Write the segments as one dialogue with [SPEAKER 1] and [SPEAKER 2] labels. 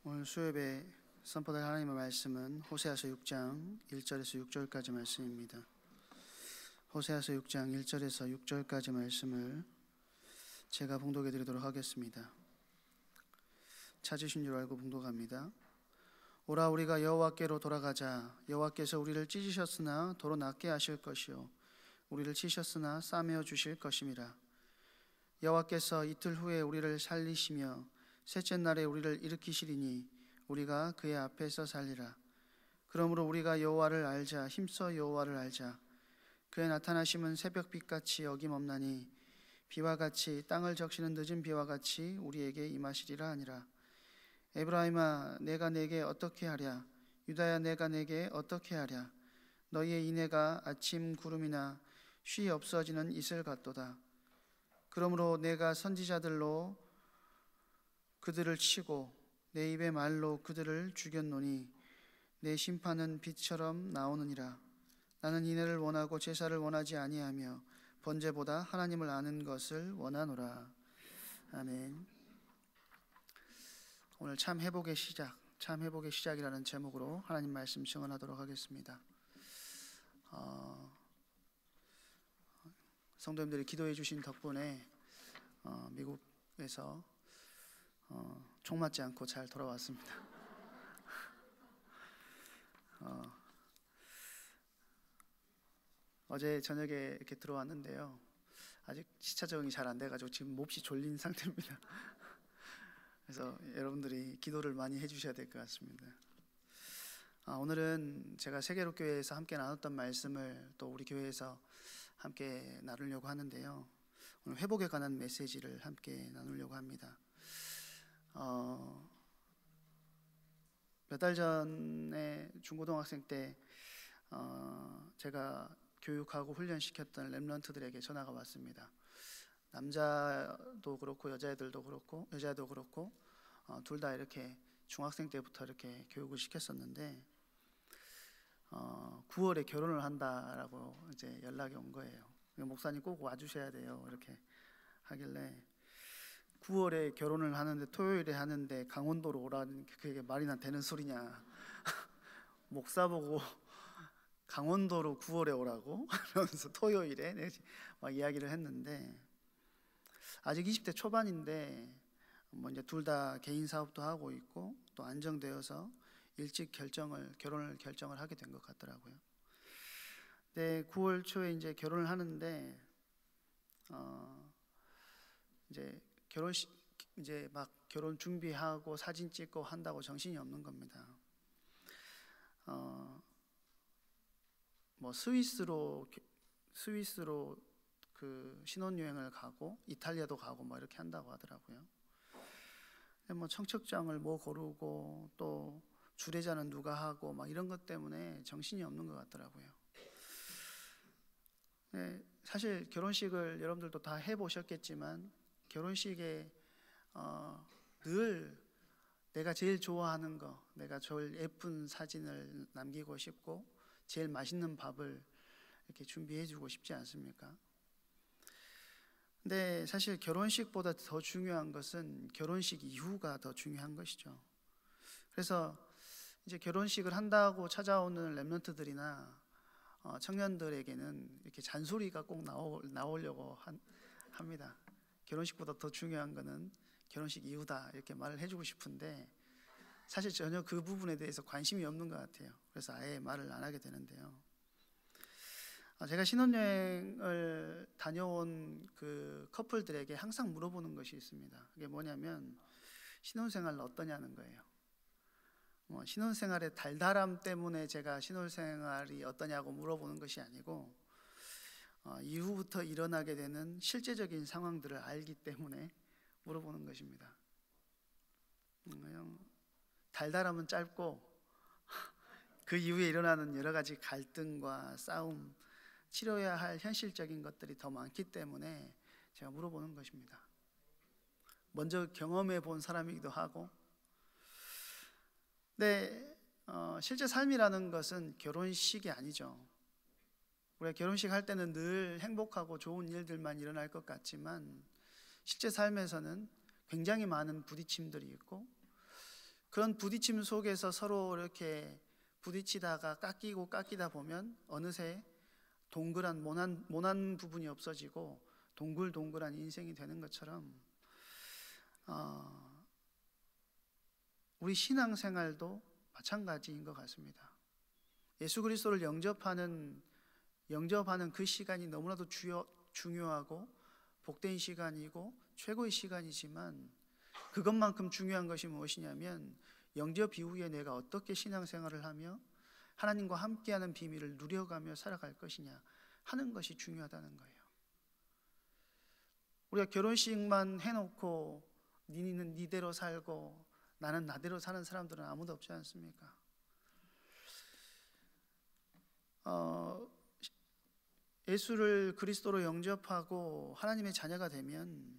[SPEAKER 1] 오늘 수요예배 선포될 하나님의 말씀은 호세아서 6장 1절에서 6절까지 말씀입니다. 호세아서 6장 1절에서 6절까지 말씀을 제가 봉독해 드리도록 하겠습니다. 찾으신 줄 알고 봉독합니다. 오라, 우리가 여호와께로 돌아가자. 여호와께서 우리를 찢으셨으나 도로 낫게 하실 것이요 우리를 치셨으나 싸매어 주실 것임이라. 여호와께서 이틀 후에 우리를 살리시며 셋째 날에 우리를 일으키시리니 우리가 그의 앞에서 살리라. 그러므로 우리가 여호와를 알자. 힘써 여호와를 알자. 그의 나타나심은 새벽빛같이 어김없나니 비와 같이 땅을 적시는 늦은 비와 같이 우리에게 임하시리라 하니라. 에브라임아, 내가 내게 어떻게 하랴? 유다야, 내가 내게 어떻게 하랴? 너희의 인애가 아침 구름이나 쉬 없어지는 이슬 같도다. 그러므로 내가 선지자들로 그들을 치고 내 입의 말로 그들을 죽였노니 내 심판은 빛처럼 나오느니라. 나는 인애를 원하고 제사를 원하지 아니하며 번제보다 하나님을 아는 것을 원하노라. 아멘. 오늘 참 회복의 시작이라는 제목으로 하나님 말씀 증언하도록 하겠습니다. 성도님들이 기도해 주신 덕분에 미국에서 총 맞지 않고 잘 돌아왔습니다. 어제 저녁에 이렇게 들어왔는데요, 아직 시차 적응이 잘 안 돼가지고 지금 몹시 졸린 상태입니다. 그래서 여러분들이 기도를 많이 해주셔야 될 것 같습니다. 오늘은 제가 세계로교회에서 함께 나눴던 말씀을 또 우리 교회에서 함께 나누려고 하는데요, 오늘 회복에 관한 메시지를 함께 나누려고 합니다. 몇 달 전에 중고등학생 때 제가 교육하고 훈련시켰던 렘넌트들에게 전화가 왔습니다. 남자도 그렇고 여자애도 그렇고 둘 다 이렇게 중학생 때부터 이렇게 교육을 시켰었는데 9월에 결혼을 한다라고 이제 연락이 온 거예요. 목사님 꼭 와주셔야 돼요, 이렇게 하길래 9월에 결혼을 하는데 토요일에 하는데 강원도로 오라는 그게 말이나 되는 소리냐. 목사 보고 강원도로 9월에 오라고 하면서 토요일에 막 이야기를 했는데, 아직 20대 초반인데 뭐 이제 둘 다 개인 사업도 하고 있고 또 안정되어서 일찍 결혼을 결정을 하게 된 것 같더라고요. 근데 9월 초에 이제 결혼을 하는데 이제 결혼식 이제 막 결혼 준비하고 사진 찍고 한다고 정신이 없는 겁니다. 뭐 스위스로 그 신혼여행을 가고 이탈리아도 가고 뭐 이렇게 한다고 하더라고요. 근데 뭐 청첩장을 뭐 고르고 또 주례자는 누가 하고 막 이런 것 때문에 정신이 없는 것 같더라고요. 네, 사실 결혼식을 여러분들도 다 해보셨겠지만 결혼식에 늘 내가 제일 좋아하는 거, 내가 제일 예쁜 사진을 남기고 싶고 제일 맛있는 밥을 이렇게 준비해주고 싶지 않습니까? 근데 사실 결혼식보다 더 중요한 것은 결혼식 이후가 더 중요한 것이죠. 그래서 이제 결혼식을 한다고 찾아오는 렘넌트들이나 청년들에게는 이렇게 잔소리가 꼭 나오려고 합니다. 결혼식보다 더 중요한 것은 결혼식 이후다, 이렇게 말을 해주고 싶은데 사실 전혀 그 부분에 대해서 관심이 없는 것 같아요. 그래서 아예 말을 안 하게 되는데요, 제가 신혼여행을 다녀온 그 커플들에게 항상 물어보는 것이 있습니다. 그게 뭐냐면 신혼생활 어떠냐는 거예요. 신혼생활의 달달함 때문에 제가 신혼생활이 어떠냐고 물어보는 것이 아니고 이후부터 일어나게 되는 실제적인 상황들을 알기 때문에 물어보는 것입니다. 달달함은 짧고 그 이후에 일어나는 여러 가지 갈등과 싸움, 치러야 할 현실적인 것들이 더 많기 때문에 제가 물어보는 것입니다. 먼저 경험해 본 사람이기도 하고, 근데 실제 삶이라는 것은 결혼식이 아니죠. 우리가 결혼식 할 때는 늘 행복하고 좋은 일들만 일어날 것 같지만 실제 삶에서는 굉장히 많은 부딪힘들이 있고 그런 부딪힘 속에서 서로 이렇게 부딪히다가 깎이다 보면 어느새 동그란 모난 부분이 없어지고 동글동글한 인생이 되는 것처럼 우리 신앙생활도 마찬가지인 것 같습니다. 예수 그리스도를 영접하는 그 시간이 너무나도 중요하고 복된 시간이고 최고의 시간이지만, 그것만큼 중요한 것이 무엇이냐면 영접 이후에 내가 어떻게 신앙생활을 하며 하나님과 함께하는 비밀을 누려가며 살아갈 것이냐 하는 것이 중요하다는 거예요. 우리가 결혼식만 해놓고 니는 니대로 살고 나는 나대로 사는 사람들은 아무도 없지 않습니까? 예수를 그리스도로 영접하고 하나님의 자녀가 되면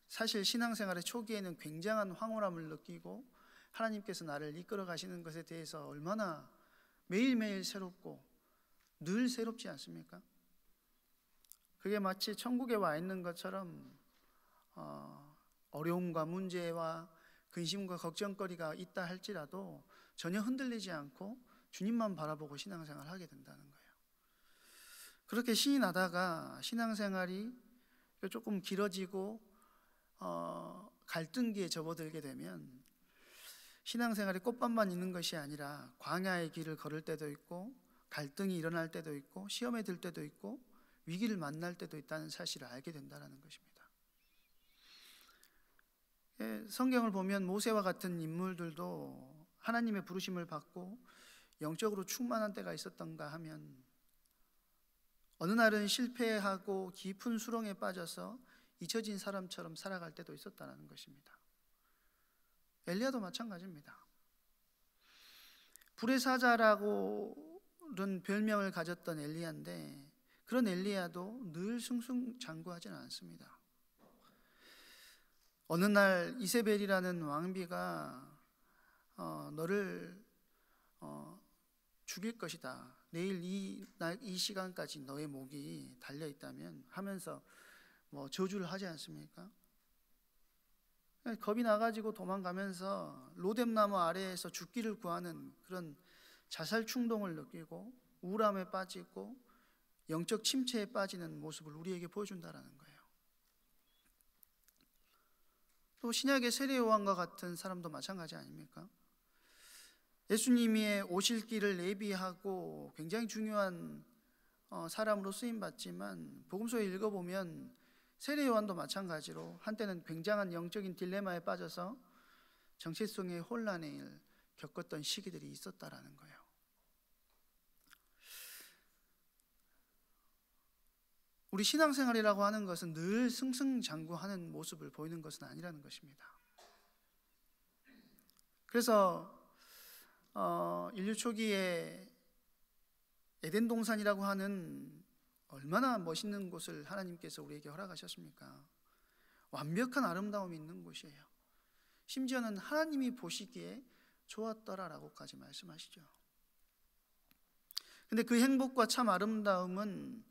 [SPEAKER 1] 사실 신앙생활의 초기에는 굉장한 황홀함을 느끼고 하나님께서 나를 이끌어 가시는 것에 대해서 얼마나 매일매일 새롭고 늘 새롭지 않습니까? 그게 마치 천국에 와 있는 것처럼 어려움과 문제와 근심과 걱정거리가 있다 할지라도 전혀 흔들리지 않고 주님만 바라보고 신앙생활을 하게 된다는 거예요. 그렇게 신이 나다가 신앙생활이 조금 길어지고 갈등기에 접어들게 되면 신앙생활이 꽃밭만 있는 것이 아니라 광야의 길을 걸을 때도 있고 갈등이 일어날 때도 있고 시험에 들 때도 있고 위기를 만날 때도 있다는 사실을 알게 된다는 것입니다. 성경을 보면 모세와 같은 인물들도 하나님의 부르심을 받고 영적으로 충만한 때가 있었던가 하면 어느 날은 실패하고 깊은 수렁에 빠져서 잊혀진 사람처럼 살아갈 때도 있었다는 것입니다. 엘리야도 마찬가지입니다. 불의 사자라고는 별명을 가졌던 엘리야인데 그런 엘리야도 늘 승승장구하지는 않습니다. 어느 날 이세벨이라는 왕비가 너를 죽일 것이다. 내일 이 시간까지 너의 목이 달려있다면 하면서 저주를 하지 않습니까? 겁이 나가지고 도망가면서 로뎀나무 아래에서 죽기를 구하는 그런 자살 충동을 느끼고 우울함에 빠지고 영적 침체에 빠지는 모습을 우리에게 보여준다는 거예요. 또 신약의 세례 요한과 같은 사람도 마찬가지 아닙니까? 예수님이 오실 길을 예비하고 굉장히 중요한 사람으로 쓰임받지만 복음서에 읽어보면 세례 요한도 마찬가지로 한때는 굉장한 영적인 딜레마에 빠져서 정체성의 혼란을 겪었던 시기들이 있었다라는 거예요. 우리 신앙생활이라고 하는 것은 늘 승승장구하는 모습을 보이는 것은 아니라는 것입니다. 그래서 인류 초기에 에덴 동산이라고 하는 얼마나 멋있는 곳을 하나님께서 우리에게 허락하셨습니까? 완벽한 아름다움이 있는 곳이에요. 심지어는 하나님이 보시기에 좋았더라라고까지 말씀하시죠. 근데 그 행복과 참 아름다움은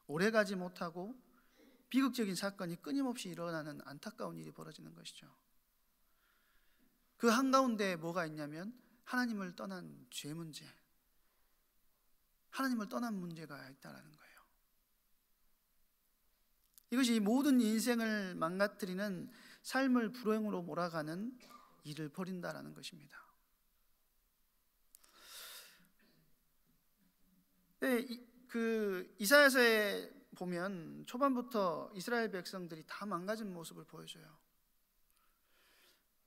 [SPEAKER 1] 오래가지 못하고 비극적인 사건이 끊임없이 일어나는 안타까운 일이 벌어지는 것이죠. 그 한가운데 뭐가 있냐면 하나님을 떠난 죄 문제, 하나님을 떠난 문제가 있다는 거예요. 이것이 모든 인생을 망가뜨리는 삶을 불행으로 몰아가는 일을 벌인다는 것입니다. 그 이사야서에 보면 초반부터 이스라엘 백성들이 다 망가진 모습을 보여줘요.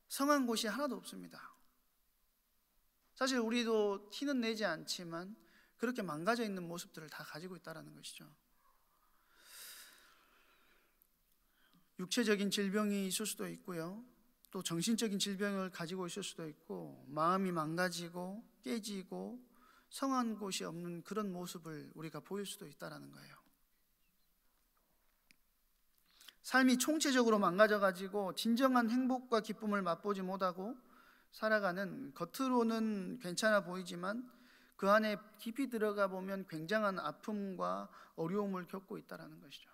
[SPEAKER 1] 성한 곳이 하나도 없습니다. 사실 우리도 티는 내지 않지만 그렇게 망가져 있는 모습들을 다 가지고 있다는 것이죠. 육체적인 질병이 있을 수도 있고요, 또 정신적인 질병을 가지고 있을 수도 있고, 마음이 망가지고 깨지고 성한 곳이 없는 그런 모습을 우리가 보일 수도 있다는 거예요. 삶이 총체적으로 망가져가지고 진정한 행복과 기쁨을 맛보지 못하고 살아가는, 겉으로는 괜찮아 보이지만 그 안에 깊이 들어가 보면 굉장한 아픔과 어려움을 겪고 있다는 것이죠.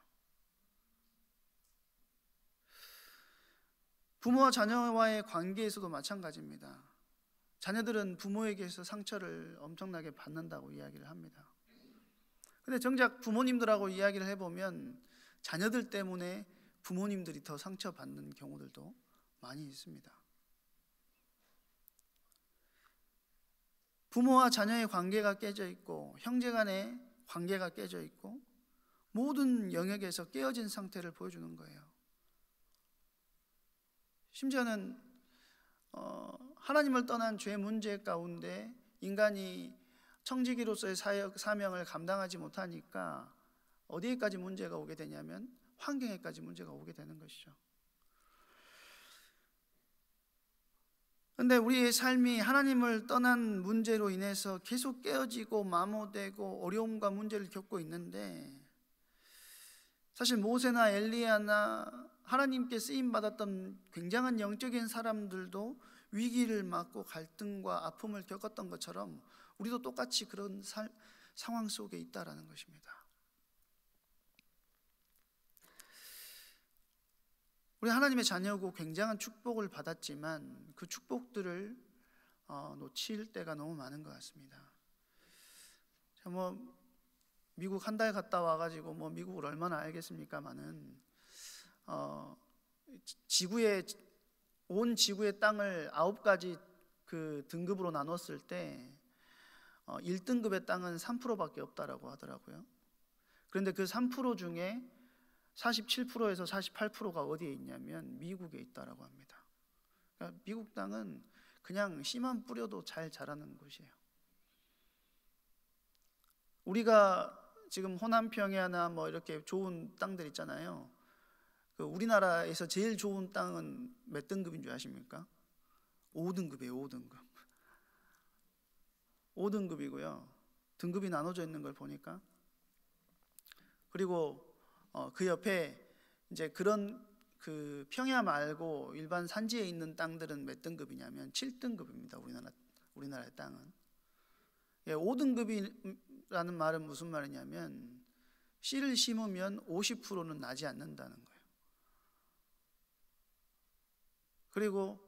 [SPEAKER 1] 부모와 자녀와의 관계에서도 마찬가지입니다. 자녀들은 부모에게서 상처를 엄청나게 받는다고 이야기를 합니다. 근데 정작 부모님들하고 이야기를 해보면 자녀들 때문에 부모님들이 더 상처받는 경우들도 많이 있습니다. 부모와 자녀의 관계가 깨져 있고 형제 간의 관계가 깨져 있고 모든 영역에서 깨어진 상태를 보여주는 거예요. 심지어는 하나님을 떠난 죄 문제 가운데 인간이 청지기로서의 사명을 감당하지 못하니까 어디에까지 문제가 오게 되냐면 환경에까지 문제가 오게 되는 것이죠. 그런데 우리의 삶이 하나님을 떠난 문제로 인해서 계속 깨어지고 마모되고 어려움과 문제를 겪고 있는데, 사실 모세나 엘리야나 하나님께 쓰임받았던 굉장한 영적인 사람들도 위기를 맞고 갈등과 아픔을 겪었던 것처럼 우리도 똑같이 그런 상황 속에 있다라는 것입니다. 우리 하나님의 자녀고 굉장한 축복을 받았지만 그 축복들을 놓칠 때가 너무 많은 것 같습니다. 미국 한 달 갔다 와가지고 미국을 얼마나 알겠습니까마는 온 지구의 땅을 9가지 그 등급으로 나눴을 때 1등급의 땅은 3%밖에 없다라고 하더라고요. 그런데 그 3% 중에 47%에서 48%가 어디에 있냐면 미국에 있다라고 합니다. 그러니까 미국 땅은 그냥 씨만 뿌려도 잘 자라는 곳이에요. 우리가 지금 호남 평야나 이렇게 좋은 땅들 있잖아요. 그 우리나라에서 제일 좋은 땅은 몇 등급인 줄 아십니까? 5등급이에요. 5등급. 5등급이고요. 등급이 나눠져 있는 걸 보니까, 그리고 그 옆에 이제 그런 그 평야 말고 일반 산지에 있는 땅들은 몇 등급이냐면 7등급입니다. 우리나라의 땅은. 5등급이라는 말은 무슨 말이냐면 씨를 심으면 50%는 나지 않는다는 거예요. 그리고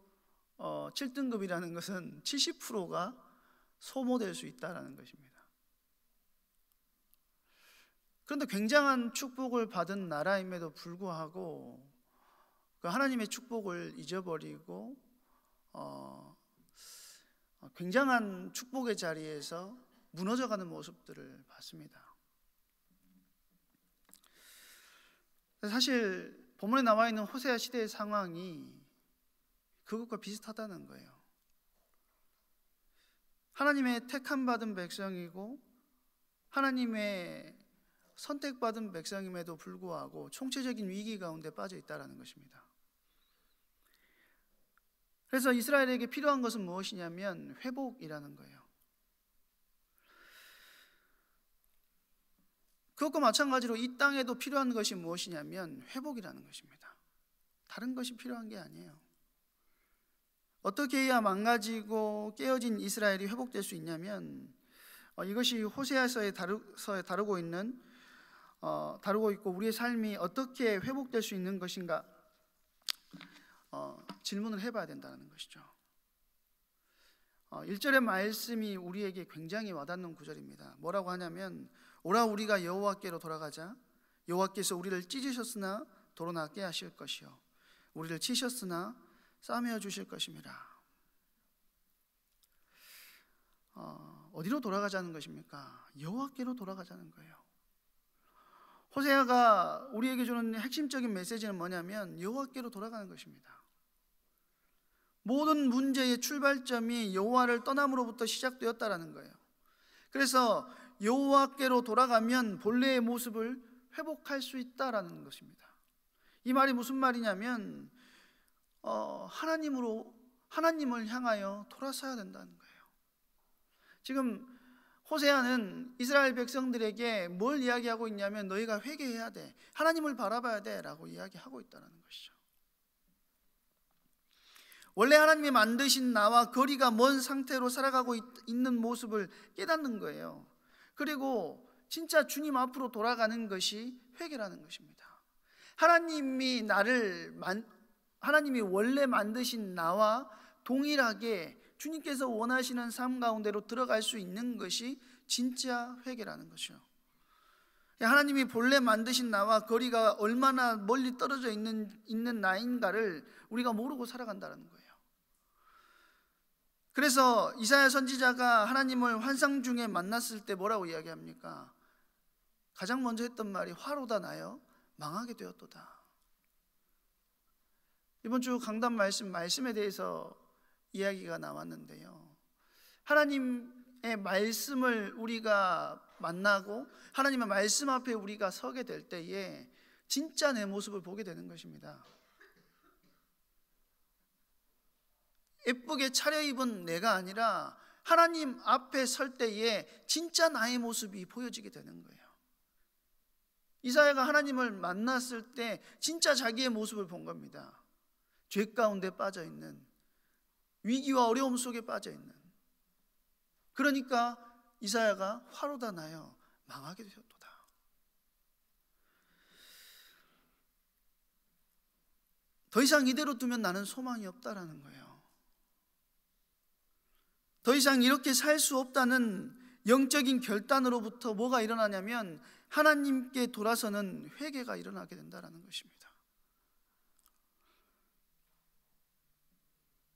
[SPEAKER 1] 7등급이라는 것은 70%가 소모될 수 있다는 것입니다. 그런데 굉장한 축복을 받은 나라임에도 불구하고 그 하나님의 축복을 잊어버리고 굉장한 축복의 자리에서 무너져가는 모습들을 봤습니다. 사실 본문에 나와 있는 호세아 시대의 상황이 그것과 비슷하다는 거예요. 하나님의 택함받은 백성이고 하나님의 선택받은 백성임에도 불구하고 총체적인 위기 가운데 빠져 있다는 것입니다. 그래서 이스라엘에게 필요한 것은 무엇이냐면 회복이라는 거예요. 그것과 마찬가지로 이 땅에도 필요한 것이 무엇이냐면 회복이라는 것입니다. 다른 것이 필요한 게 아니에요. 어떻게 해야 망가지고 깨어진 이스라엘이 회복될 수 있냐면 이것이 호세아서에 다루고 있고 우리의 삶이 어떻게 회복될 수 있는 것인가 질문을 해봐야 된다는 것이죠. 1절의 말씀이 우리에게 굉장히 와닿는 구절입니다. 뭐라고 하냐면 오라 우리가 여호와께로 돌아가자. 여호와께서 우리를 찢으셨으나 도로 낫게 하실 것이요 우리를 치셨으나 싸매어 주실 것임이라. 어디로 돌아가자는 것입니까? 여호와께로 돌아가자는 거예요. 호세아가 우리에게 주는 핵심적인 메시지는 뭐냐면 여호와께로 돌아가는 것입니다. 모든 문제의 출발점이 여호와를 떠남으로부터 시작되었다라는 거예요. 그래서 여호와께로 돌아가면 본래의 모습을 회복할 수 있다라는 것입니다. 이 말이 무슨 말이냐면 하나님을 향하여 돌아서야 된다는 거예요. 지금 호세아는 이스라엘 백성들에게 뭘 이야기하고 있냐면 너희가 회개해야 돼, 하나님을 바라봐야 돼 라고 이야기하고 있다는 것이죠. 원래 하나님이 만드신 나와 거리가 먼 상태로 살아가고 있는 모습을 깨닫는 거예요. 그리고 진짜 주님 앞으로 돌아가는 것이 회개라는 것입니다. 하나님이 나를 하나님이 원래 만드신 나와 동일하게 주님께서 원하시는 삶 가운데로 들어갈 수 있는 것이 진짜 회개라는 것이요. 하나님이 본래 만드신 나와 거리가 얼마나 멀리 떨어져 있는 나인가를 우리가 모르고 살아간다는 거예요. 그래서 이사야 선지자가 하나님을 환상 중에 만났을 때 뭐라고 이야기합니까? 가장 먼저 했던 말이 화로다 나여 망하게 되었도다. 이번 주 강단 말씀에 대해서 이야기가 나왔는데요, 하나님의 말씀을 우리가 만나고 하나님의 말씀 앞에 우리가 서게 될 때에 진짜 내 모습을 보게 되는 것입니다. 예쁘게 차려입은 내가 아니라 하나님 앞에 설 때에 진짜 나의 모습이 보여지게 되는 거예요. 이사야가 하나님을 만났을 때 진짜 자기의 모습을 본 겁니다. 죄 가운데 빠져 있는, 위기와 어려움 속에 빠져 있는. 그러니까 이사야가 화로다 나여 망하게 되었도다. 더 이상 이대로 두면 나는 소망이 없다라는 거예요. 더 이상 이렇게 살 수 없다는 영적인 결단으로부터 뭐가 일어나냐면 하나님께 돌아서는 회개가 일어나게 된다는 것입니다.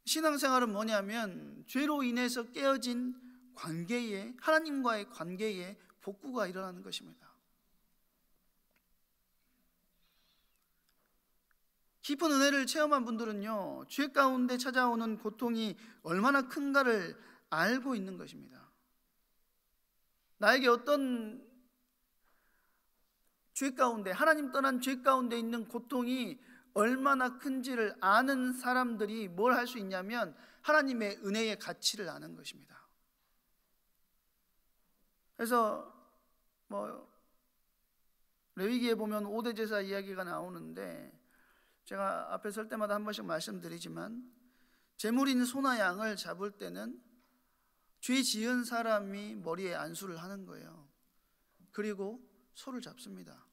[SPEAKER 1] 신앙생활은 뭐냐면 죄로 인해서 깨어진 관계에, 하나님과의 관계에 복구가 일어나는 것입니다. 깊은 은혜를 체험한 분들은요, 죄 가운데 찾아오는 고통이 얼마나 큰가를 알고 있는 것입니다. 나에게 어떤 죄 가운데, 하나님 떠난 죄 가운데 있는 고통이 얼마나 큰지를 아는 사람들이 뭘 할 수 있냐면 하나님의 은혜의 가치를 아는 것입니다. 그래서 레위기에 보면 5대 제사 이야기가 나오는데, 제가 앞에 설 때마다 한 번씩 말씀드리지만 제물인 소나 양을 잡을 때는 죄 지은 사람이 머리에 안수를 하는 거예요. 그리고 소를 잡습니다.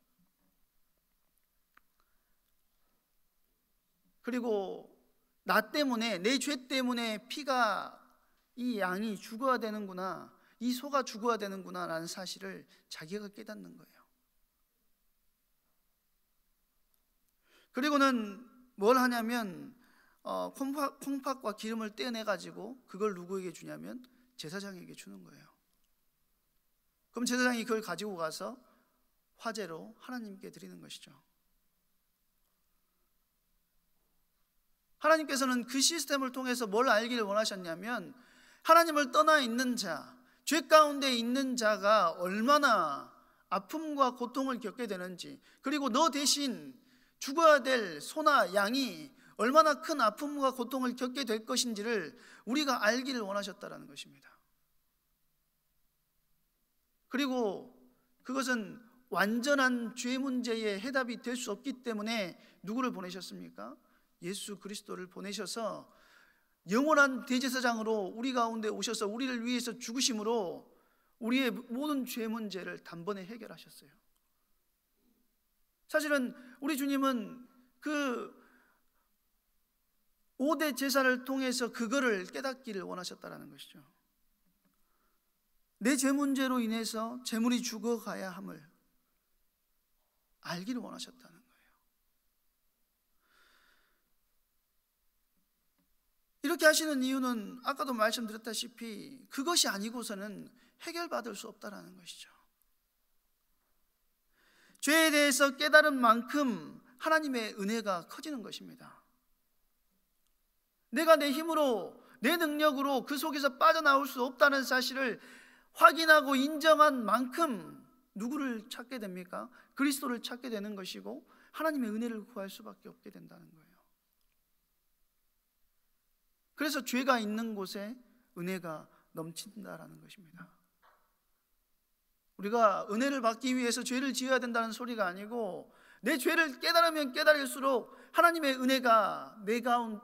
[SPEAKER 1] 그리고 나 때문에, 내 죄 때문에 이 양이 죽어야 되는구나, 이 소가 죽어야 되는구나 라는 사실을 자기가 깨닫는 거예요. 그리고는 뭘 하냐면 콩팥과 기름을 떼내가지고 그걸 누구에게 주냐면 제사장에게 주는 거예요. 그럼 제사장이 그걸 가지고 가서 화제로 하나님께 드리는 것이죠. 하나님께서는 그 시스템을 통해서 뭘 알기를 원하셨냐면 하나님을 떠나 있는 자, 죄 가운데 있는 자가 얼마나 아픔과 고통을 겪게 되는지, 그리고 너 대신 죽어야 될 소나 양이 얼마나 큰 아픔과 고통을 겪게 될 것인지를 우리가 알기를 원하셨다는 것입니다. 그리고 그것은 완전한 죄 문제의 해답이 될 수 없기 때문에 누구를 보내셨습니까? 예수 그리스도를 보내셔서 영원한 대제사장으로 우리 가운데 오셔서 우리를 위해서 죽으심으로 우리의 모든 죄 문제를 단번에 해결하셨어요. 사실은 우리 주님은 그 5대 제사를 통해서 그거를 깨닫기를 원하셨다는 것이죠. 내 죄 문제로 인해서 재물이 죽어가야 함을 알기를 원하셨다는 거예요. 이렇게 하시는 이유는 아까도 말씀드렸다시피 그것이 아니고서는 해결받을 수 없다는 것이죠. 죄에 대해서 깨달은 만큼 하나님의 은혜가 커지는 것입니다. 내가 내 힘으로, 내 능력으로 그 속에서 빠져나올 수 없다는 사실을 확인하고 인정한 만큼 누구를 찾게 됩니까? 그리스도를 찾게 되는 것이고 하나님의 은혜를 구할 수밖에 없게 된다는 거예요. 그래서 죄가 있는 곳에 은혜가 넘친다라는 것입니다. 우리가 은혜를 받기 위해서 죄를 지어야 된다는 소리가 아니고 내 죄를 깨달으면 깨달을수록 하나님의 은혜가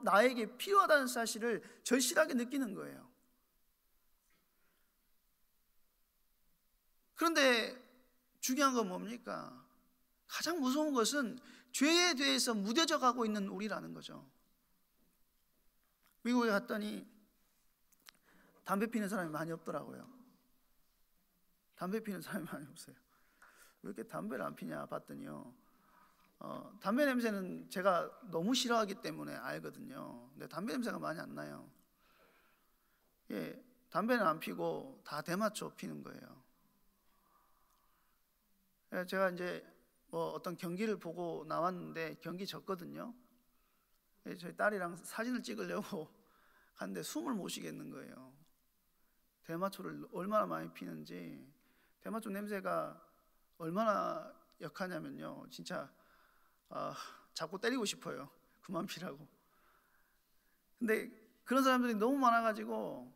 [SPEAKER 1] 나에게 필요하다는 사실을 절실하게 느끼는 거예요. 그런데 중요한 건 뭡니까? 가장 무서운 것은 죄에 대해서 무뎌져 가고 있는 우리라는 거죠. 미국에 갔더니 담배 피는 사람이 많이 없더라고요. 담배 피는 사람이 많이 없어요. 왜 이렇게 담배를 안 피냐 봤더니요, 담배 냄새는 제가 너무 싫어하기 때문에 알거든요. 근데 담배 냄새가 많이 안 나요. 예, 담배는 안 피고 다 대마초 피는 거예요. 예, 제가 이제 어떤 경기를 보고 나왔는데 경기 졌거든요. 예, 저희 딸이랑 사진을 찍으려고 갔는데 숨을 못 쉬겠는 거예요. 대마초를 얼마나 많이 피는지. 대마초 냄새가 얼마나 역하냐면요, 진짜 자꾸 때리고 싶어요. 그만 피라고. 근데 그런 사람들이 너무 많아가지고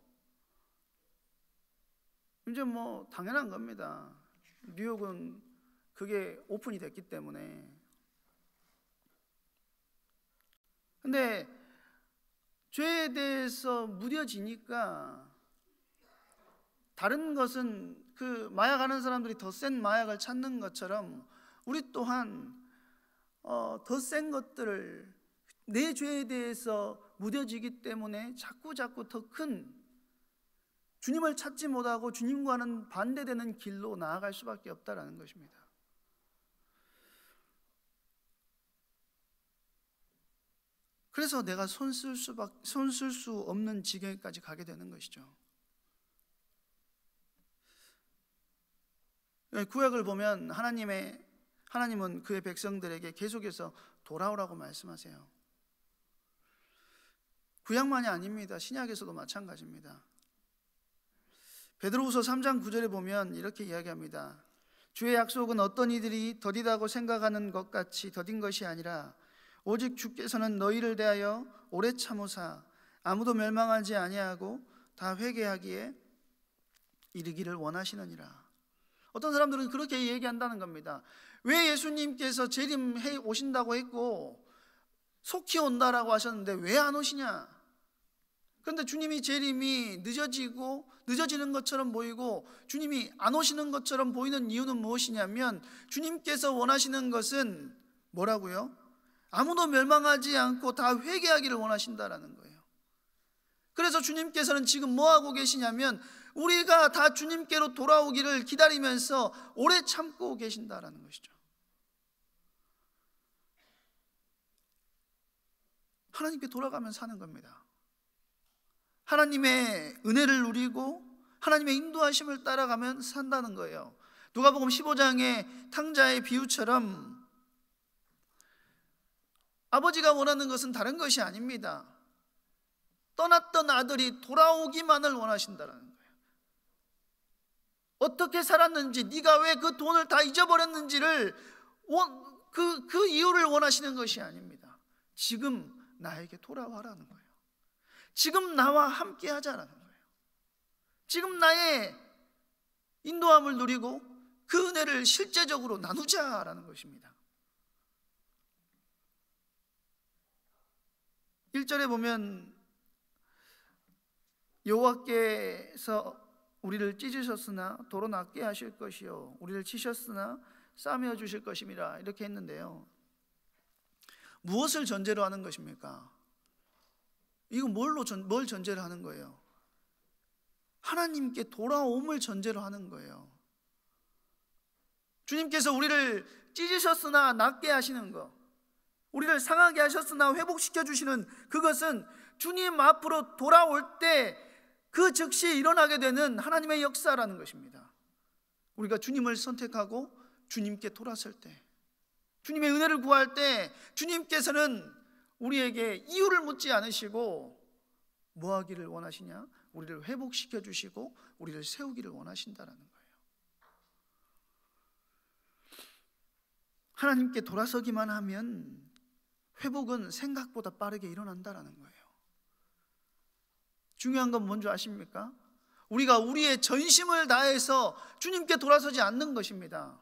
[SPEAKER 1] 이제 뭐 당연한 겁니다. 뉴욕은 그게 오픈이 됐기 때문에. 근데 죄에 대해서 무뎌지니까 다른 것은 그 마약하는 사람들이 더 센 마약을 찾는 것처럼 우리 또한 더 센 것들을, 내 죄에 대해서 무뎌지기 때문에 자꾸 더 큰 주님을 찾지 못하고 주님과는 반대되는 길로 나아갈 수밖에 없다라는 것입니다. 그래서 내가 손 쓸 수 없는 지경까지 가게 되는 것이죠. 구약을 보면 하나님은 그의 백성들에게 계속해서 돌아오라고 말씀하세요. 구약만이 아닙니다. 신약에서도 마찬가지입니다. 베드로후서 3장 9절에 보면 이렇게 이야기합니다. 주의 약속은 어떤 이들이 더디다고 생각하는 것 같이 더딘 것이 아니라 오직 주께서는 너희를 대하여 오래 참으사 아무도 멸망하지 아니하고 다 회개하기에 이르기를 원하시느니라. 어떤 사람들은 그렇게 얘기한다는 겁니다. 왜 예수님께서 재림해 오신다고 했고 속히 온다라고 하셨는데 왜 안 오시냐? 그런데 주님이 재림이 늦어지는 것처럼 보이고 주님이 안 오시는 것처럼 보이는 이유는 무엇이냐면, 주님께서 원하시는 것은 뭐라고요? 아무도 멸망하지 않고 다 회개하기를 원하신다라는 거예요. 그래서 주님께서는 지금 뭐 하고 계시냐면 우리가 다 주님께로 돌아오기를 기다리면서 오래 참고 계신다라는 것이죠. 하나님께 돌아가면 사는 겁니다. 하나님의 은혜를 누리고 하나님의 인도하심을 따라가면 산다는 거예요. 누가복음 15장의 탕자의 비유처럼 아버지가 원하는 것은 다른 것이 아닙니다. 떠났던 아들이 돌아오기만을 원하신다는 거예요. 어떻게 살았는지, 네가 왜 그 돈을 다 잊어버렸는지를 그 이유를 원하시는 것이 아닙니다. 지금 나에게 돌아와라는 거예요. 지금 나와 함께 하자라는 거예요. 지금 나의 인도함을 누리고 그 은혜를 실제적으로 나누자라는 것입니다. 1절에 보면 여호와께서 우리를 찢으셨으나 도로 낫게 하실 것이요 우리를 치셨으나 싸매어 주실 것임이라, 이렇게 했는데요, 무엇을 전제로 하는 것입니까? 이거 뭘 전제로 하는 거예요? 하나님께 돌아옴을 전제로 하는 거예요. 주님께서 우리를 찢으셨으나 낫게 하시는 것, 우리를 상하게 하셨으나 회복시켜 주시는 그것은 주님 앞으로 돌아올 때 그 즉시 일어나게 되는 하나님의 역사라는 것입니다. 우리가 주님을 선택하고 주님께 돌아설 때, 주님의 은혜를 구할 때 주님께서는 우리에게 이유를 묻지 않으시고 뭐 하기를 원하시냐? 우리를 회복시켜 주시고 우리를 세우기를 원하신다라는 거예요. 하나님께 돌아서기만 하면 회복은 생각보다 빠르게 일어난다라는 거예요. 중요한 건 뭔지 아십니까? 우리가 우리의 전심을 다해서 주님께 돌아서지 않는 것입니다.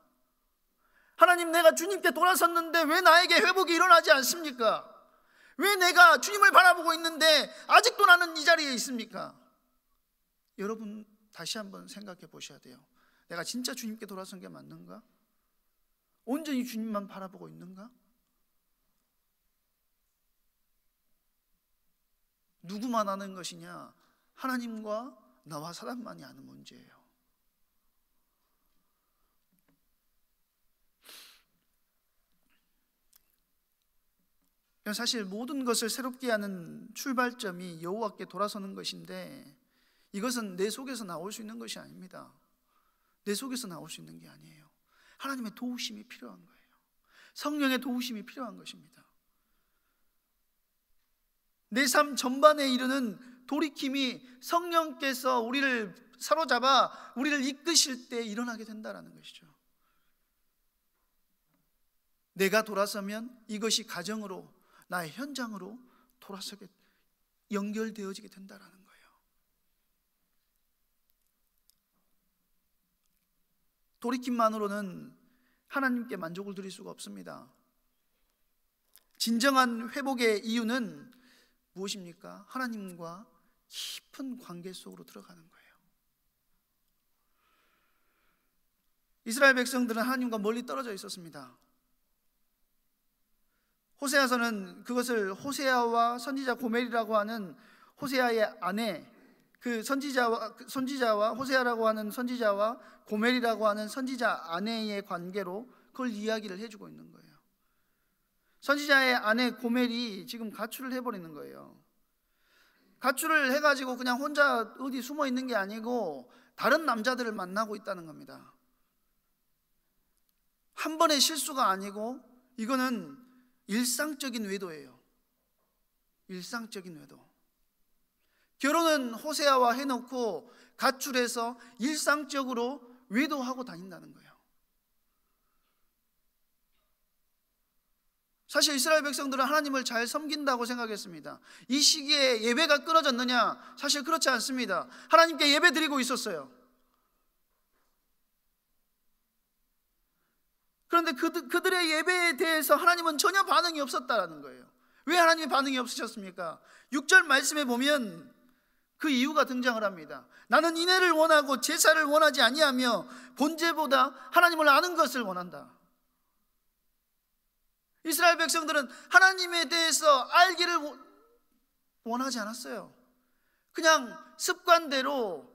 [SPEAKER 1] 하나님, 내가 주님께 돌아섰는데 왜 나에게 회복이 일어나지 않습니까? 왜 내가 주님을 바라보고 있는데 아직도 나는 이 자리에 있습니까? 여러분 다시 한번 생각해 보셔야 돼요. 내가 진짜 주님께 돌아선 게 맞는가? 온전히 주님만 바라보고 있는가? 누구만 아는 것이냐? 하나님과 나와 사람만이 아는 문제예요. 사실 모든 것을 새롭게 하는 출발점이 여호와께 돌아서는 것인데, 이것은 내 속에서 나올 수 있는 것이 아닙니다. 내 속에서 나올 수 있는 게 아니에요. 하나님의 도우심이 필요한 거예요. 성령의 도우심이 필요한 것입니다. 내 삶 전반에 이르는 돌이킴이 성령께서 우리를 사로잡아 우리를 이끄실 때 일어나게 된다는 것이죠. 내가 돌아서면 이것이 가정으로, 나의 현장으로 돌아서게, 연결되어지게 된다는 거예요. 돌이킴만으로는 하나님께 만족을 드릴 수가 없습니다. 진정한 회복의 이유는 무엇입니까? 하나님과 깊은 관계 속으로 들어가는 거예요. 이스라엘 백성들은 하나님과 멀리 떨어져 있었습니다. 호세아서는 그것을 호세아와 선지자 고멜이라고 하는 호세아의 아내, 그 선지자와 호세아라고 하는 선지자와 고멜이라고 하는 선지자 아내의 관계로 그걸 이야기를 해주고 있는 거예요. 선지자의 아내 고멜이 지금 가출을 해버리는 거예요. 가출을 해가지고 그냥 혼자 어디 숨어 있는 게 아니고 다른 남자들을 만나고 있다는 겁니다. 한 번의 실수가 아니고 이거는 일상적인 외도예요. 일상적인 외도. 결혼은 호세아와 해놓고 가출해서 일상적으로 외도하고 다닌다는 거예요. 사실 이스라엘 백성들은 하나님을 잘 섬긴다고 생각했습니다. 이 시기에 예배가 끊어졌느냐? 사실 그렇지 않습니다. 하나님께 예배 드리고 있었어요. 그런데 그들의 예배에 대해서 하나님은 전혀 반응이 없었다는 거예요. 왜 하나님의 반응이 없으셨습니까? 6절 말씀에 보면 그 이유가 등장을 합니다. 나는 인애를 원하고 제사를 원하지 아니하며 본제보다 하나님을 아는 것을 원한다. 이스라엘 백성들은 하나님에 대해서 알기를 원하지 않았어요. 그냥 습관대로,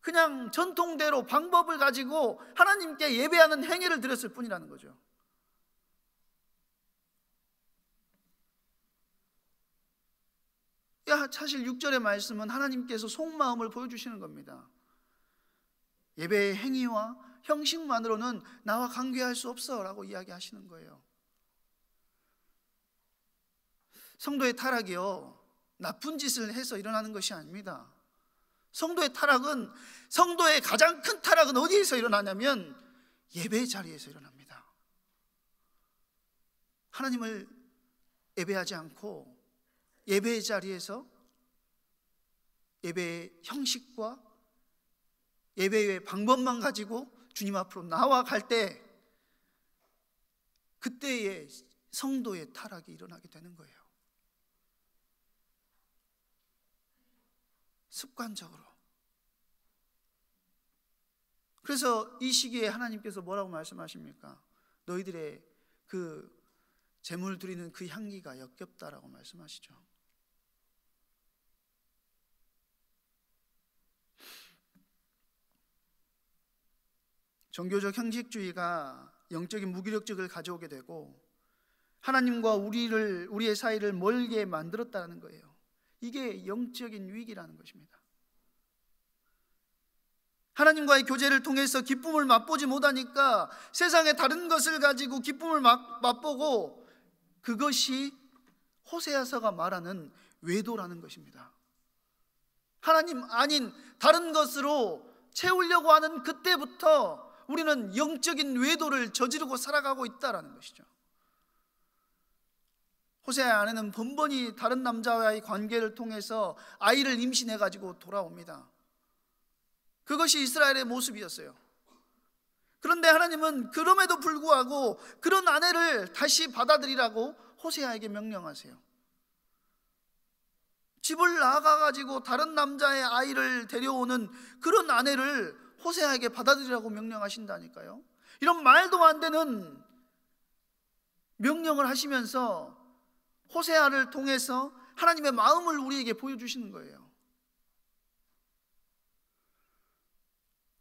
[SPEAKER 1] 그냥 전통대로 방법을 가지고 하나님께 예배하는 행위를 드렸을 뿐이라는 거죠. 사실 6절의 말씀은 하나님께서 속마음을 보여주시는 겁니다. 예배의 행위와 형식만으로는 나와 관계할 수 없어 라고 이야기하시는 거예요. 성도의 타락이요, 나쁜 짓을 해서 일어나는 것이 아닙니다. 성도의 타락은, 성도의 가장 큰 타락은 어디에서 일어나냐면 예배의 자리에서 일어납니다. 하나님을 예배하지 않고 예배의 자리에서 예배의 형식과 예배의 방법만 가지고 주님 앞으로 나아갈 때, 그때의 성도의 타락이 일어나게 되는 거예요. 습관적으로. 그래서 이 시기에 하나님께서 뭐라고 말씀하십니까? 너희들의 그 제물 드리는 그 향기가 역겹다라고 말씀하시죠. 종교적 형식주의가 영적인 무기력증을 가져오게 되고 하나님과 우리의 사이를 멀게 만들었다는 거예요. 이게 영적인 위기라는 것입니다. 하나님과의 교제를 통해서 기쁨을 맛보지 못하니까 세상의 다른 것을 가지고 기쁨을 맛보고, 그것이 호세아서가 말하는 외도라는 것입니다. 하나님 아닌 다른 것으로 채우려고 하는 그때부터 우리는 영적인 외도를 저지르고 살아가고 있다는 것이죠. 호세아의 아내는 번번이 다른 남자와의 관계를 통해서 아이를 임신해가지고 돌아옵니다. 그것이 이스라엘의 모습이었어요. 그런데 하나님은 그럼에도 불구하고 그런 아내를 다시 받아들이라고 호세아에게 명령하세요. 집을 나가가지고 다른 남자의 아이를 데려오는 그런 아내를 호세아에게 받아들이라고 명령하신다니까요. 이런 말도 안 되는 명령을 하시면서 호세아를 통해서 하나님의 마음을 우리에게 보여주시는 거예요.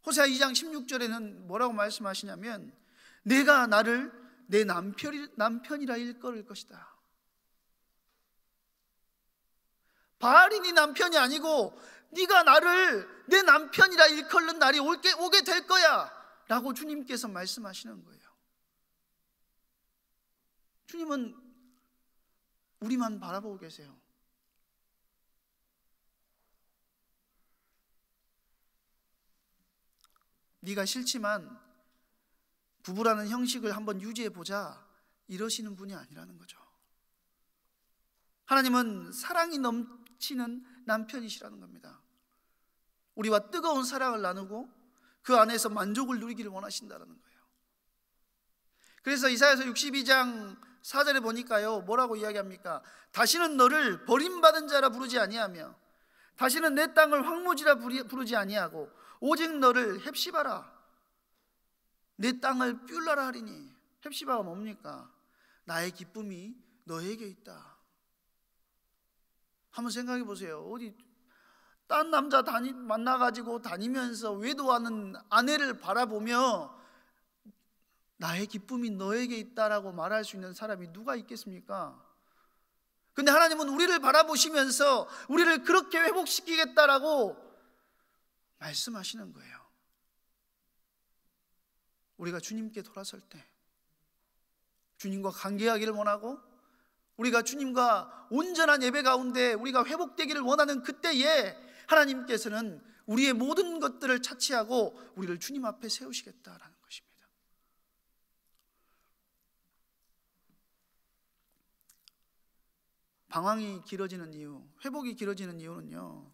[SPEAKER 1] 호세아 2장 16절에는 뭐라고 말씀하시냐면 내가 나를 내 남편이라 일컬을 것이다. 바알이 네 남편이 아니고 네가 나를 내 남편이라 일컬는 날이 오게 될 거야 라고 주님께서 말씀하시는 거예요. 주님은 우리만 바라보고 계세요. 네가 싫지만 부부라는 형식을 한번 유지해보자 이러시는 분이 아니라는 거죠. 하나님은 사랑이 넘치는 남편이시라는 겁니다. 우리와 뜨거운 사랑을 나누고 그 안에서 만족을 누리기를 원하신다는 거예요. 그래서 이사야서 62장 4절에 보니까요, 뭐라고 이야기합니까? 다시는 너를 버림받은 자라 부르지 아니하며 다시는 내 땅을 황무지라 부르지 아니하고 오직 너를 헵시바라 내 땅을 뷸라라 하리니. 헵시바가 뭡니까? 나의 기쁨이 너에게 있다. 한번 생각해 보세요. 어디 딴 남자 만나가지고 다니면서 외도하는 아내를 바라보며 나의 기쁨이 너에게 있다라고 말할 수 있는 사람이 누가 있겠습니까? 근데 하나님은 우리를 바라보시면서 우리를 그렇게 회복시키겠다라고 말씀하시는 거예요. 우리가 주님께 돌아설 때, 주님과 관계하기를 원하고 우리가 주님과 온전한 예배 가운데 우리가 회복되기를 원하는 그때에 하나님께서는 우리의 모든 것들을 차치하고 우리를 주님 앞에 세우시겠다라는 것입니다. 방황이 길어지는 이유, 회복이 길어지는 이유는요,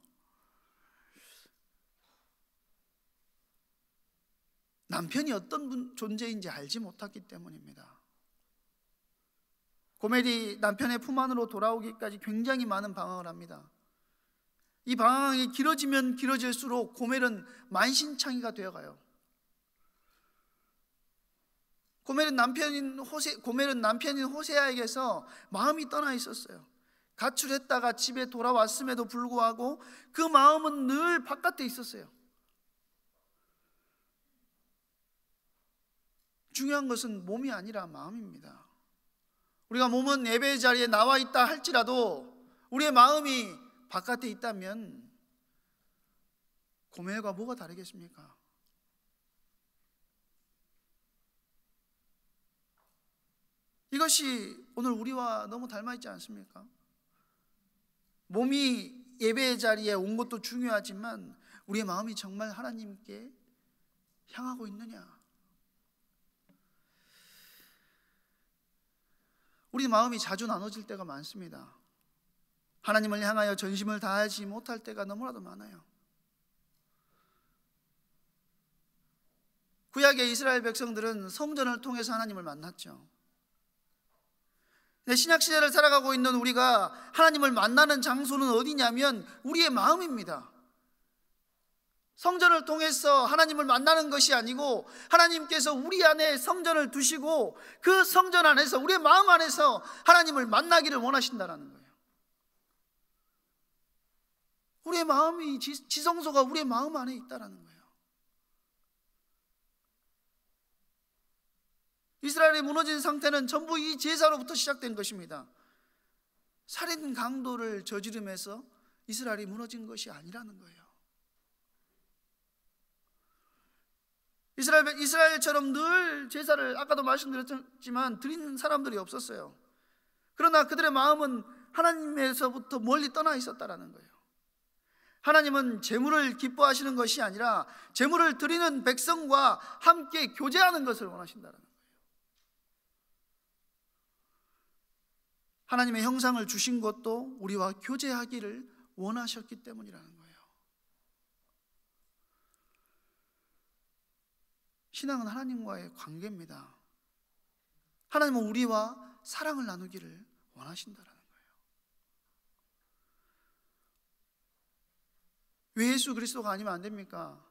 [SPEAKER 1] 남편이 어떤 존재인지 알지 못했기 때문입니다. 고멜이 남편의 품 안으로 돌아오기까지 굉장히 많은 방황을 합니다. 이 방황이 길어지면 길어질수록 고멜은 만신창이가 되어가요. 고멜은 남편인 호세아에게서 마음이 떠나 있었어요. 가출했다가 집에 돌아왔음에도 불구하고 그 마음은 늘 바깥에 있었어요. 중요한 것은 몸이 아니라 마음입니다. 우리가 몸은 예배의 자리에 나와 있다 할지라도 우리의 마음이 바깥에 있다면 고멜과 뭐가 다르겠습니까? 이것이 오늘 우리와 너무 닮아 있지 않습니까? 몸이 예배의 자리에 온 것도 중요하지만 우리의 마음이 정말 하나님께 향하고 있느냐? 우리 마음이 자주 나눠질 때가 많습니다. 하나님을 향하여 전심을 다하지 못할 때가 너무나도 많아요. 구약의 이스라엘 백성들은 성전을 통해서 하나님을 만났죠. 신약 시대를 살아가고 있는 우리가 하나님을 만나는 장소는 어디냐면 우리의 마음입니다. 성전을 통해서 하나님을 만나는 것이 아니고 하나님께서 우리 안에 성전을 두시고 그 성전 안에서 우리의 마음 안에서 하나님을 만나기를 원하신다는 거예요. 우리의 마음이 지성소가 우리의 마음 안에 있다는 거예요. 이스라엘이 무너진 상태는 전부 이 제사로부터 시작된 것입니다. 살인 강도를 저지르면서 이스라엘이 무너진 것이 아니라는 거예요. 이스라엘처럼 늘 제사를 아까도 말씀드렸지만 드리는 사람들이 없었어요. 그러나 그들의 마음은 하나님에서부터 멀리 떠나 있었다라는 거예요. 하나님은 제물을 기뻐하시는 것이 아니라 제물을 드리는 백성과 함께 교제하는 것을 원하신다는 거예요. 하나님의 형상을 주신 것도 우리와 교제하기를 원하셨기 때문이라는 거예요. 신앙은 하나님과의 관계입니다. 하나님은 우리와 사랑을 나누기를 원하신다는 거예요. 왜 예수 그리스도가 아니면 안 됩니까?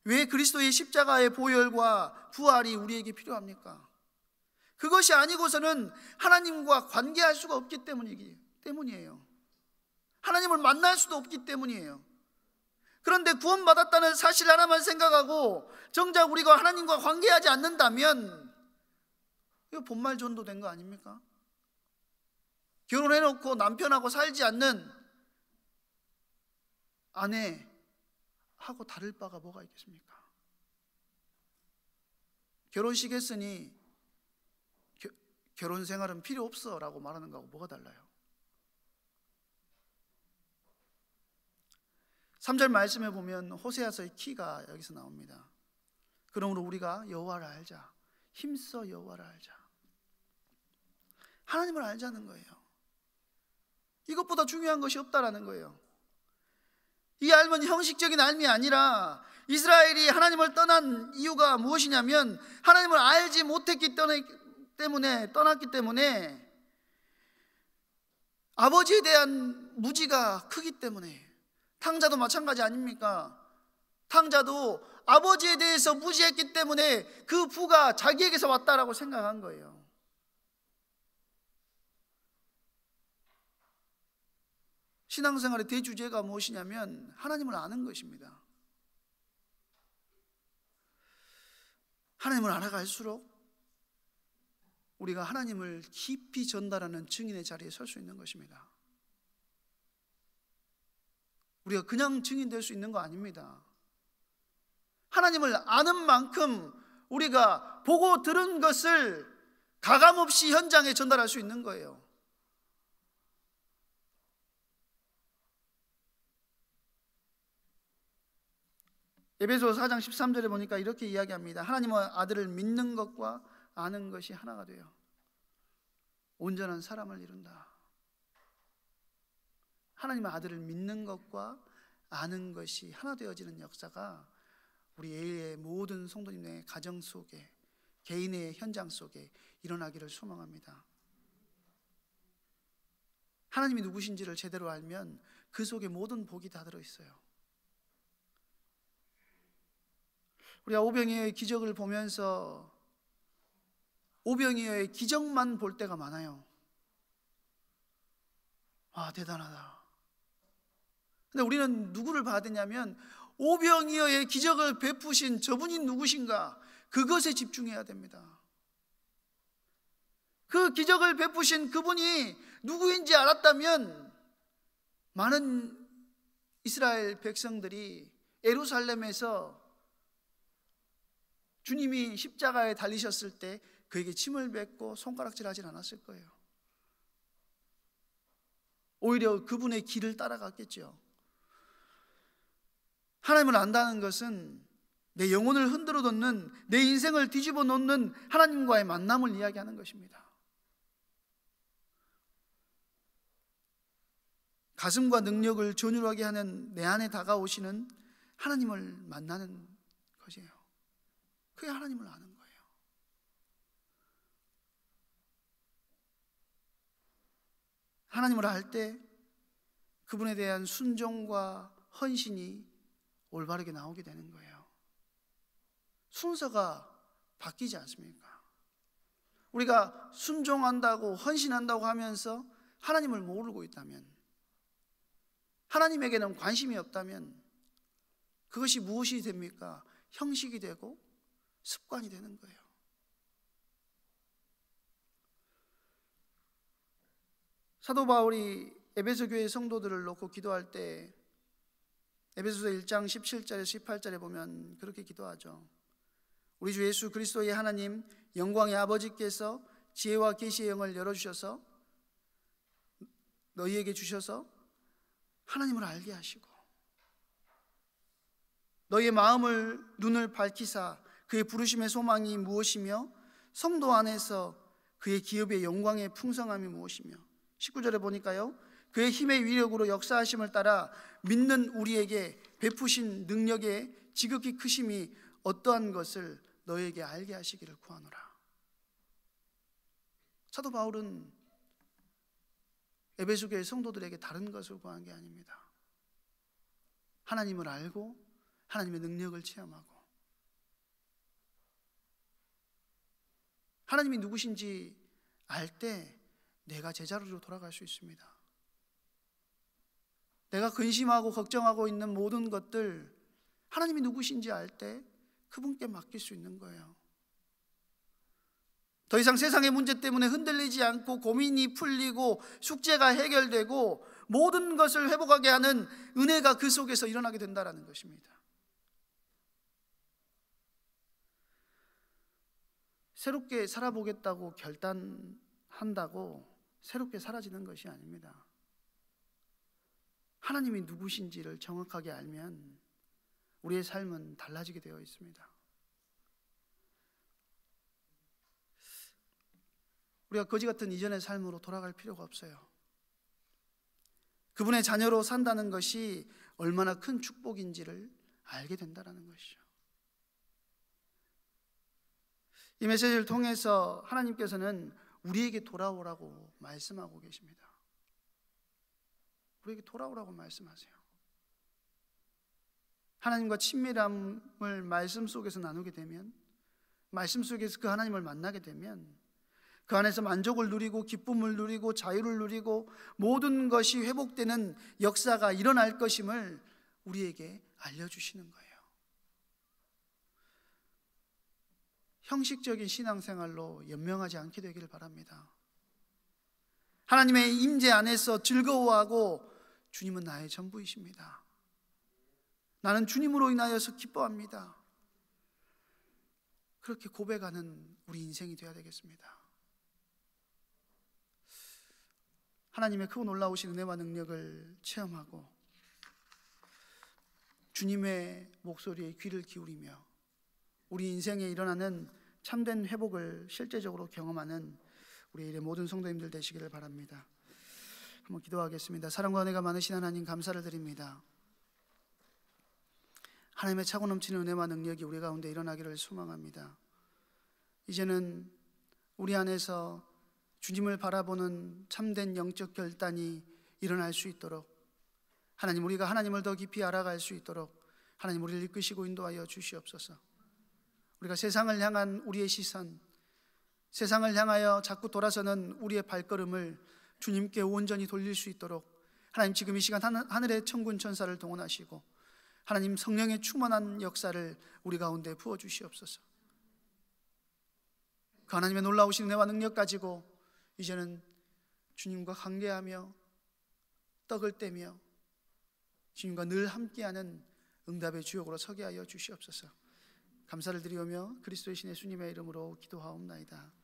[SPEAKER 1] 왜 그리스도의 십자가의 보혈과 부활이 우리에게 필요합니까? 그것이 아니고서는 하나님과 관계할 수가 없기 때문이기에 때문이에요. 하나님을 만날 수도 없기 때문이에요. 그런데 구원받았다는 사실 하나만 생각하고 정작 우리가 하나님과 관계하지 않는다면 이거 본말 전도된 거 아닙니까? 결혼해놓고 남편하고 살지 않는 아내하고 다를 바가 뭐가 있겠습니까? 결혼식 했으니 결혼 생활은 필요 없어 라고 말하는 거하고 뭐가 달라요? 3절 말씀에 보면 호세아서의 키가 여기서 나옵니다. 그러므로 우리가 여호와를 알자, 힘써 여호와를 알자. 하나님을 알자는 거예요. 이것보다 중요한 것이 없다라는 거예요. 이 삶은 형식적인 삶이 아니라 이스라엘이 하나님을 떠난 이유가 무엇이냐면 하나님을 알지 못했기 때문에 떠났기 때문에 아버지에 대한 무지가 크기 때문에. 탕자도 마찬가지 아닙니까? 탕자도 아버지에 대해서 무지했기 때문에 그 부가 자기에게서 왔다라고 생각한 거예요. 신앙생활의 대주제가 무엇이냐면 하나님을 아는 것입니다. 하나님을 알아갈수록 우리가 하나님을 깊이 전달하는 증인의 자리에 설 수 있는 것입니다. 우리가 그냥 증인될 수 있는 거 아닙니다. 하나님을 아는 만큼 우리가 보고 들은 것을 가감없이 현장에 전달할 수 있는 거예요. 에베소 4장 13절에 보니까 이렇게 이야기합니다. 하나님의 아들을 믿는 것과 아는 것이 하나가 돼요. 온전한 사람을 이룬다. 하나님의 아들을 믿는 것과 아는 것이 하나 되어지는 역사가 우리 AA의 모든 성도님의 가정 속에, 개인의 현장 속에 일어나기를 소망합니다. 하나님이 누구신지를 제대로 알면 그 속에 모든 복이 다 들어있어요. 우리가 오병이어의 기적을 보면서 오병이어의 기적만 볼 때가 많아요. 아, 대단하다. 근데 우리는 누구를 봐야 되냐면 오병이어의 기적을 베푸신 저분이 누구신가, 그것에 집중해야 됩니다. 그 기적을 베푸신 그분이 누구인지 알았다면 많은 이스라엘 백성들이 예루살렘에서 주님이 십자가에 달리셨을 때 그에게 침을 뱉고 손가락질하진 않았을 거예요. 오히려 그분의 길을 따라갔겠죠. 하나님을 안다는 것은 내 영혼을 흔들어 놓는, 내 인생을 뒤집어 놓는 하나님과의 만남을 이야기하는 것입니다. 가슴과 능력을 전율하게 하는 내 안에 다가오시는 하나님을 만나는 것이에요. 그게 하나님을 아는 거예요. 하나님을 알 때 그분에 대한 순종과 헌신이 올바르게 나오게 되는 거예요. 순서가 바뀌지 않습니까? 우리가 순종한다고 헌신한다고 하면서 하나님을 모르고 있다면, 하나님에게는 관심이 없다면 그것이 무엇이 됩니까? 형식이 되고 습관이 되는 거예요. 사도 바울이 에베소 교회 성도들을 놓고 기도할 때 에베소서 1장 17절에서 18절에 보면 그렇게 기도하죠. 우리 주 예수 그리스도의 하나님 영광의 아버지께서 지혜와 계시의 영을 열어주셔서 너희에게 주셔서 하나님을 알게 하시고 너희의 마음을 눈을 밝히사 그의 부르심의 소망이 무엇이며 성도 안에서 그의 기업의 영광의 풍성함이 무엇이며 19절에 보니까요, 그의 힘의 위력으로 역사하심을 따라 믿는 우리에게 베푸신 능력의 지극히 크심이 어떠한 것을 너에게 알게 하시기를 구하노라. 사도 바울은 에베소 교회 성도들에게 다른 것을 구한 게 아닙니다. 하나님을 알고 하나님의 능력을 체험하고 하나님이 누구신지 알 때 내가 제자리로 돌아갈 수 있습니다. 내가 근심하고 걱정하고 있는 모든 것들 하나님이 누구신지 알 때 그분께 맡길 수 있는 거예요. 더 이상 세상의 문제 때문에 흔들리지 않고 고민이 풀리고 숙제가 해결되고 모든 것을 회복하게 하는 은혜가 그 속에서 일어나게 된다는 것입니다. 새롭게 살아보겠다고 결단한다고 새롭게 사라지는 것이 아닙니다. 하나님이 누구신지를 정확하게 알면 우리의 삶은 달라지게 되어 있습니다. 우리가 거지 같은 이전의 삶으로 돌아갈 필요가 없어요. 그분의 자녀로 산다는 것이 얼마나 큰 축복인지를 알게 된다는 것이죠. 이 메시지를 통해서 하나님께서는 우리에게 돌아오라고 말씀하고 계십니다. 우리에게 돌아오라고 말씀하세요. 하나님과 친밀함을 말씀 속에서 나누게 되면, 말씀 속에서 그 하나님을 만나게 되면 그 안에서 만족을 누리고 기쁨을 누리고 자유를 누리고 모든 것이 회복되는 역사가 일어날 것임을 우리에게 알려주시는 거예요. 형식적인 신앙생활로 연명하지 않게 되기를 바랍니다. 하나님의 임재 안에서 즐거워하고 주님은 나의 전부이십니다. 나는 주님으로 인하여서 기뻐합니다. 그렇게 고백하는 우리 인생이 되어야 되겠습니다. 하나님의 크고 놀라우신 은혜와 능력을 체험하고 주님의 목소리에 귀를 기울이며 우리 인생에 일어나는 참된 회복을 실제적으로 경험하는 우리의 모든 성도님들 되시기를 바랍니다. 한번 기도하겠습니다. 사랑과 은혜가 많으신 하나님, 감사를 드립니다. 하나님의 차고 넘치는 은혜와 능력이 우리 가운데 일어나기를 소망합니다. 이제는 우리 안에서 주님을 바라보는 참된 영적 결단이 일어날 수 있도록, 하나님, 우리가 하나님을 더 깊이 알아갈 수 있도록 하나님 우리를 이끄시고 인도하여 주시옵소서. 우리가 세상을 향한 우리의 시선, 세상을 향하여 자꾸 돌아서는 우리의 발걸음을 주님께 온전히 돌릴 수 있도록 하나님, 지금 이 시간 하늘의 천군 천사를 동원하시고 하나님 성령의 충만한 역사를 우리 가운데 부어주시옵소서. 그 하나님의 놀라우신 은혜와 능력 가지고 이제는 주님과 관계하며 떡을 떼며 주님과 늘 함께하는 응답의 주역으로 서게 하여 주시옵소서. 감사를 드리오며 그리스도의 신의 예수님의 이름으로 기도하옵나이다.